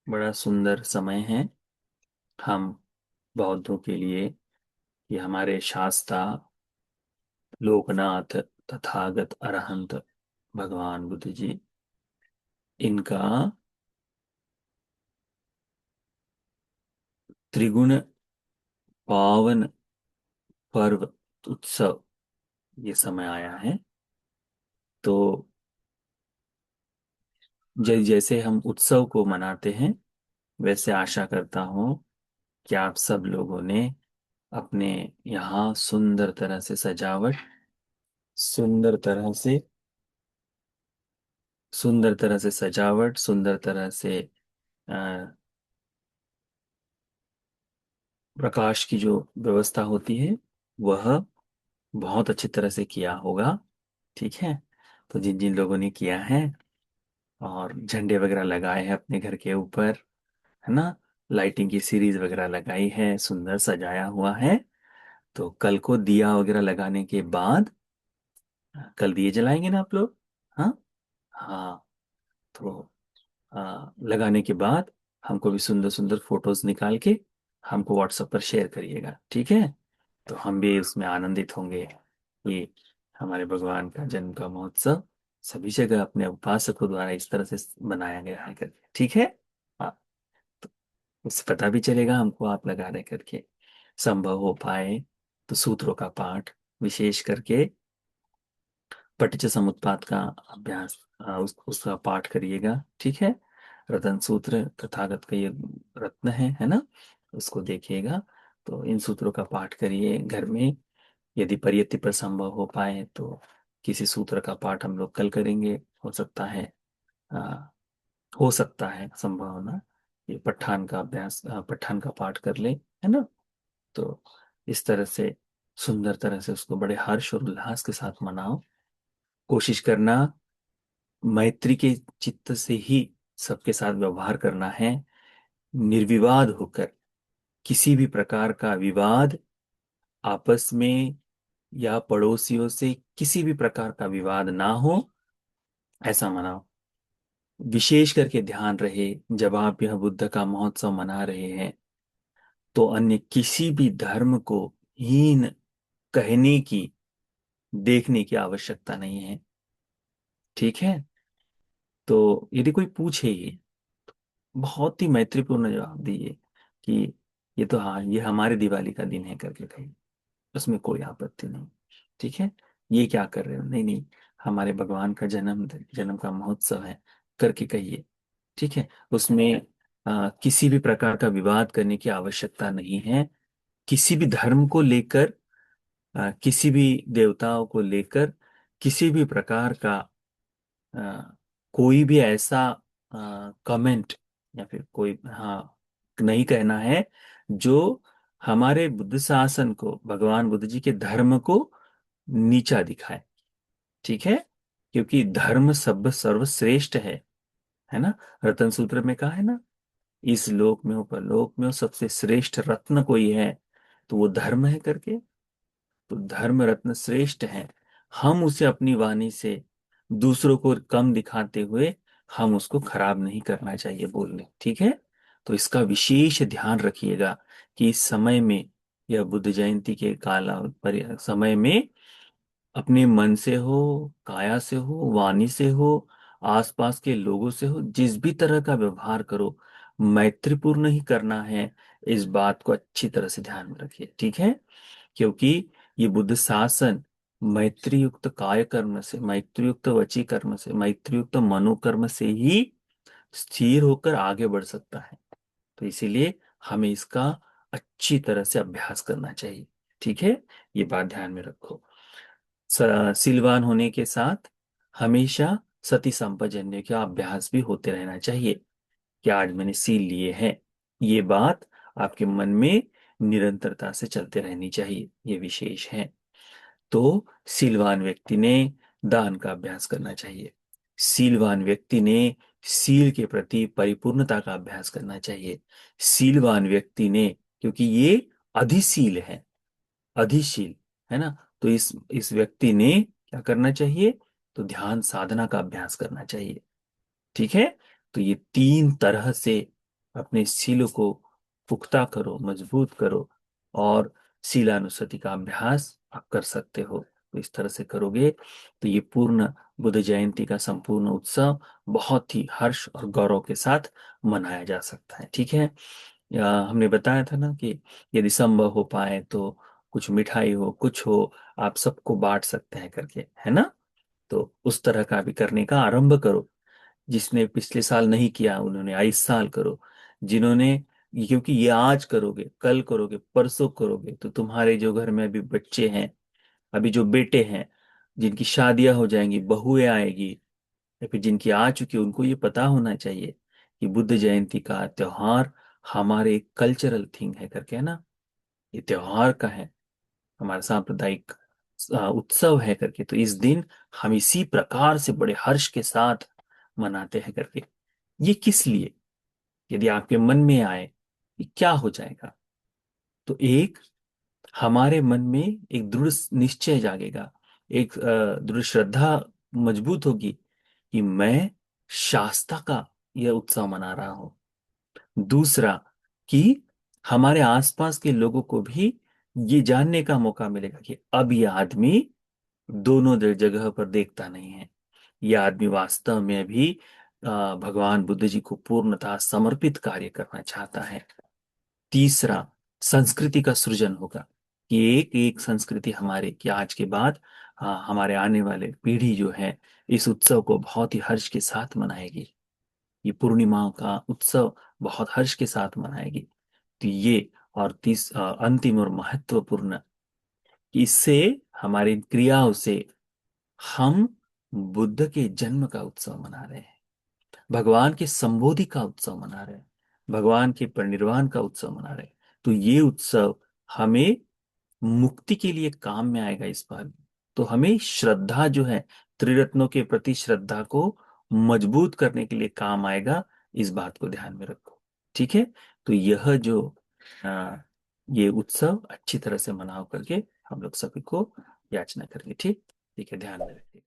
बड़ा सुंदर समय है हम बौद्धों के लिए। ये हमारे शास्ता, लोकनाथ, तथागत, अरहंत भगवान बुद्ध जी, इनका त्रिगुण पावन पर्व उत्सव ये समय आया है। तो जैसे हम उत्सव को मनाते हैं, वैसे आशा करता हूँ कि आप सब लोगों ने अपने यहाँ सुंदर तरह से सजावट, सुंदर तरह से अ, प्रकाश की जो व्यवस्था होती है वह बहुत अच्छी तरह से किया होगा। ठीक है। तो जिन जिन लोगों ने किया है और झंडे वगैरह लगाए हैं अपने घर के ऊपर, है ना, लाइटिंग की सीरीज वगैरह लगाई है, सुंदर सजाया हुआ है, तो कल को दिया वगैरह लगाने के बाद, कल दिए जलाएंगे ना आप लोग? हाँ। हाँ। तो लगाने के बाद हमको भी सुंदर सुंदर फोटोज निकाल के हमको व्हाट्सएप पर शेयर करिएगा, ठीक है? तो हम भी उसमें आनंदित होंगे कि हमारे भगवान का जन्म का महोत्सव सभी जगह अपने उपासकों द्वारा इस तरह से बनाया गया है करके, ठीक है। हाँ। तो उससे पता भी चलेगा हमको, आप लगा रहे करके। संभव हो पाए तो सूत्रों का पाठ विशेष करके पटिच समुत्पाद का अभ्यास, उसका पाठ करिएगा, ठीक है। रतन सूत्र तथागत का ये रत्न है ना, उसको देखिएगा। तो इन सूत्रों का पाठ करिए घर में। यदि परियति पर संभव हो पाए तो किसी सूत्र का पाठ हम लोग कल करेंगे। हो सकता है, आ, हो सकता है संभावना ये पठान का पाठ कर ले, है ना। तो इस तरह से सुंदर तरह से उसको बड़े हर्ष और उल्लास के साथ मनाओ। कोशिश करना मैत्री के चित्त से ही सबके साथ व्यवहार करना है, निर्विवाद होकर। किसी भी प्रकार का विवाद आपस में या पड़ोसियों से किसी भी प्रकार का विवाद ना हो, ऐसा मनाओ। विशेष करके ध्यान रहे, जब आप यह बुद्ध का महोत्सव मना रहे हैं तो अन्य किसी भी धर्म को हीन कहने की, देखने की आवश्यकता नहीं है, ठीक है। तो यदि कोई पूछे ही, बहुत ही मैत्रीपूर्ण जवाब दीजिए कि ये तो, हाँ, ये हमारे दिवाली का दिन है करके कहिए, उसमें कोई आपत्ति नहीं, ठीक है। ये क्या कर रहे हो, नहीं नहीं, हमारे भगवान का जन्म का महोत्सव है करके कहिए, ठीक है। उसमें किसी भी प्रकार का विवाद करने की आवश्यकता नहीं है। किसी भी धर्म को लेकर, किसी भी देवताओं को लेकर, किसी भी प्रकार का अ, कोई भी ऐसा कमेंट या फिर कोई, हाँ, नहीं कहना है जो हमारे बुद्ध शासन को, भगवान बुद्ध जी के धर्म को नीचा दिखाए, ठीक है। क्योंकि धर्म सब सर्वश्रेष्ठ है ना। रतन सूत्र में कहा है ना, इस लोक में हो परलोक में हो, सबसे श्रेष्ठ रत्न कोई है तो वो धर्म है करके। तो धर्म रत्न श्रेष्ठ है। हम उसे अपनी वाणी से दूसरों को कम दिखाते हुए हम उसको खराब नहीं करना चाहिए बोलने, ठीक है। तो इसका विशेष ध्यान रखिएगा कि इस समय में, यह बुद्ध जयंती के समय में, अपने मन से हो, काया से हो, वाणी से हो, आसपास के लोगों से हो, जिस भी तरह का व्यवहार करो, मैत्रीपूर्ण ही करना है। इस बात को अच्छी तरह से ध्यान में रखिए, ठीक है। क्योंकि ये बुद्ध शासन मैत्री युक्त काय कर्म से, मैत्री युक्त वची कर्म से, मैत्री युक्त मनोकर्म से ही स्थिर होकर आगे बढ़ सकता है। तो इसीलिए हमें इसका अच्छी तरह से अभ्यास करना चाहिए, ठीक है। ये बात ध्यान में रखो। सिलवान होने के साथ हमेशा सती संपजन्य का अभ्यास भी होते रहना चाहिए कि आज मैंने सील लिए हैं। ये बात आपके मन में निरंतरता से चलते रहनी चाहिए, ये विशेष है। तो सीलवान व्यक्ति ने दान का अभ्यास करना चाहिए। सीलवान व्यक्ति ने सील के प्रति परिपूर्णता का अभ्यास करना चाहिए। सीलवान व्यक्ति ने, क्योंकि ये अधिशील है, अधिशील, है ना। तो इस व्यक्ति ने क्या करना चाहिए? तो ध्यान साधना का अभ्यास करना चाहिए, ठीक है। तो ये तीन तरह से अपने शीलों को पुख्ता करो, मजबूत करो, और शीलानुसति का अभ्यास आप कर सकते हो। तो इस तरह से करोगे तो ये पूर्ण बुद्ध जयंती का संपूर्ण उत्सव बहुत ही हर्ष और गौरव के साथ मनाया जा सकता है। ठीक है। हमने बताया था ना कि यदि संभव हो पाए तो कुछ मिठाई हो, कुछ हो, आप सबको बांट सकते हैं करके, है ना। तो उस तरह का भी करने का आरंभ करो। जिसने पिछले साल नहीं किया उन्होंने इस साल करो। जिन्होंने, क्योंकि ये आज करोगे, कल करोगे, परसों करोगे, तो तुम्हारे जो घर में अभी बच्चे हैं, अभी जो बेटे हैं, जिनकी शादियां हो जाएंगी, बहुएं आएगी, या फिर जिनकी आ चुकी है, उनको ये पता होना चाहिए कि बुद्ध जयंती का त्योहार हमारे कल्चरल थिंग है करके, है ना। ये त्योहार का है, हमारा सांप्रदायिक उत्सव है करके। तो इस दिन हम इसी प्रकार से बड़े हर्ष के साथ मनाते हैं करके। ये किस लिए? यदि आपके मन में आए कि क्या हो जाएगा, तो एक हमारे मन में एक दृढ़ निश्चय जागेगा, एक दृढ़ श्रद्धा मजबूत होगी कि मैं शास्ता का यह उत्सव मना रहा हूं। दूसरा, कि हमारे आसपास के लोगों को भी ये जानने का मौका मिलेगा कि अब यह आदमी दोनों जगह पर देखता नहीं है। यह आदमी वास्तव में भी भगवान बुद्ध जी को पूर्णतः समर्पित कार्य करना चाहता है। तीसरा, संस्कृति का सृजन होगा कि एक एक संस्कृति हमारे, कि आज के बाद हमारे आने वाले पीढ़ी जो है इस उत्सव को बहुत ही हर्ष के साथ मनाएगी। ये पूर्णिमा का उत्सव बहुत हर्ष के साथ मनाएगी। तो ये, और अंतिम और महत्वपूर्ण, इससे हमारी क्रियाओं से हम बुद्ध के जन्म का उत्सव मना रहे हैं, भगवान के संबोधि का उत्सव मना रहे हैं, भगवान के परिनिर्वाण का उत्सव मना रहे हैं। तो ये उत्सव हमें मुक्ति के लिए काम में आएगा इस बार। तो हमें श्रद्धा जो है, त्रिरत्नों के प्रति श्रद्धा को मजबूत करने के लिए काम आएगा। इस बात को ध्यान में रखो। ठीक है। तो यह जो आ, ये उत्सव अच्छी तरह से मनाओ करके हम लोग सभी को याचना करेंगे। ठीक ठीक है, ध्यान में रखिए।